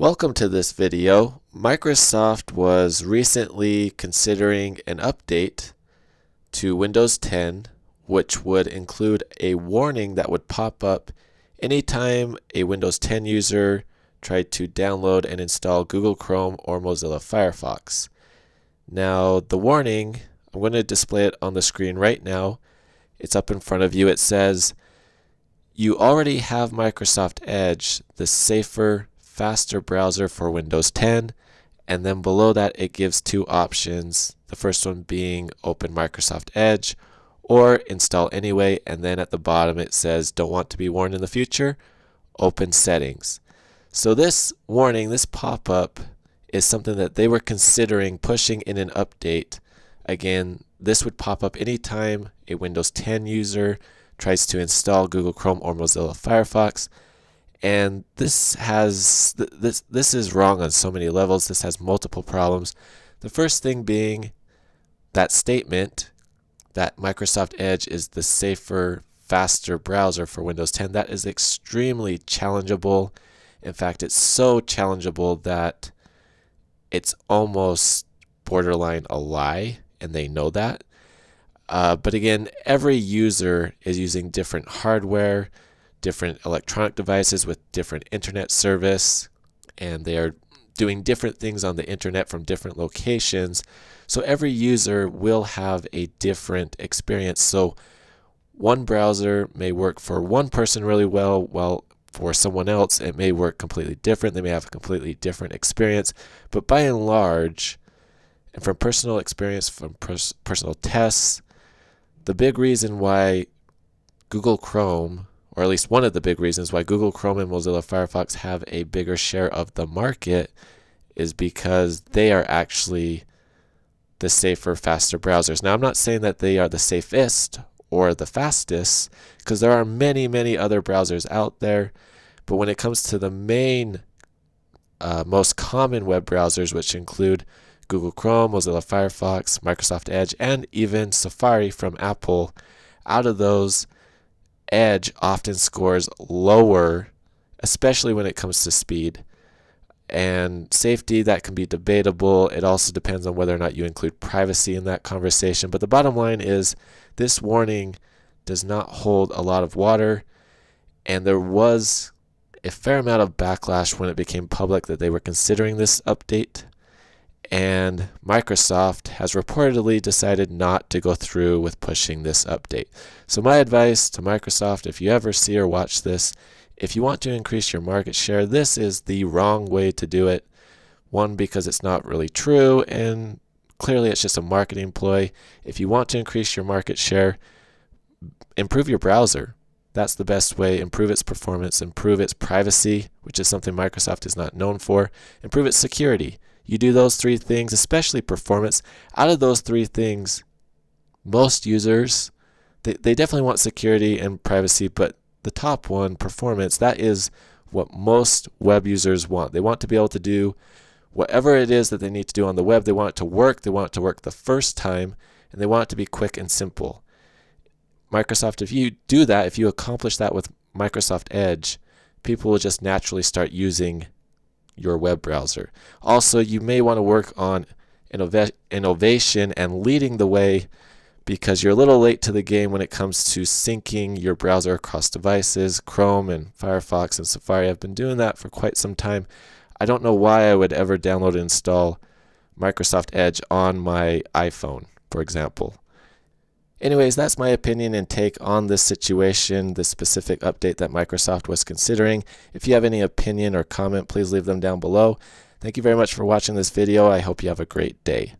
Welcome to this video. Microsoft was recently considering an update to Windows 10, which would include a warning that would pop up anytime a Windows 10 user tried to download and install Google Chrome or Mozilla Firefox. Now, the warning, I'm going to display it on the screen right now. It's up in front of you. It says, "You already have Microsoft Edge, the safer, faster browser for Windows 10, and then below that it gives two options. The first one being open Microsoft Edge or install anyway, and then at the bottom it says don't want to be warned in the future, open settings. So this warning, this pop-up, is something that they were considering pushing in an update. Again, this would pop up anytime a Windows 10 user tries to install Google Chrome or Mozilla Firefox. And this is wrong on so many levels. This has multiple problems. The first thing being that statement that Microsoft Edge is the safer, faster browser for Windows 10. That is extremely challengeable. In fact, it's so challengeable that it's almost borderline a lie, and they know that. But again, every user is using different hardware, different electronic devices with different internet service, and they are doing different things on the internet from different locations. So every user will have a different experience. So one browser may work for one person really well, while for someone else it may work completely different. They may have a completely different experience. But by and large, and from personal experience, from personal tests, the big reason why Google Chrome, or at least one of the big reasons why Google Chrome and Mozilla Firefox have a bigger share of the market, is because they are actually the safer, faster browsers. Now, I'm not saying that they are the safest or the fastest, because there are many, many other browsers out there. But when it comes to the main, most common web browsers, which include Google Chrome, Mozilla Firefox, Microsoft Edge, and even Safari from Apple, out of those, Edge often scores lower, especially when it comes to speed. And safety, that can be debatable. It also depends on whether or not you include privacy in that conversation. But the bottom line is this warning does not hold a lot of water. And there was a fair amount of backlash when it became public that they were considering this update. And Microsoft has reportedly decided not to go through with pushing this update. So my advice to Microsoft, if you ever see or watch this, if you want to increase your market share, this is the wrong way to do it. One, because it's not really true, and clearly it's just a marketing ploy. If you want to increase your market share, improve your browser. That's the best way. Improve its performance, improve its privacy, which is something Microsoft is not known for, improve its security. You do those three things, especially performance. Out of those three things, most users, they definitely want security and privacy, but the top one, performance, that is what most web users want. They want to be able to do whatever it is that they need to do on the web. They want it to work. They want it to work the first time, and they want it to be quick and simple. Microsoft, if you do that, if you accomplish that with Microsoft Edge, people will just naturally start using your web browser. Also, you may want to work on innovation and leading the way, because you're a little late to the game when it comes to syncing your browser across devices. Chrome and Firefox and Safari have been doing that for quite some time. I don't know why I would ever download and install Microsoft Edge on my iPhone, for example. Anyways, that's my opinion and take on this situation, this specific update that Microsoft was considering. If you have any opinion or comment, please leave them down below. Thank you very much for watching this video. I hope you have a great day.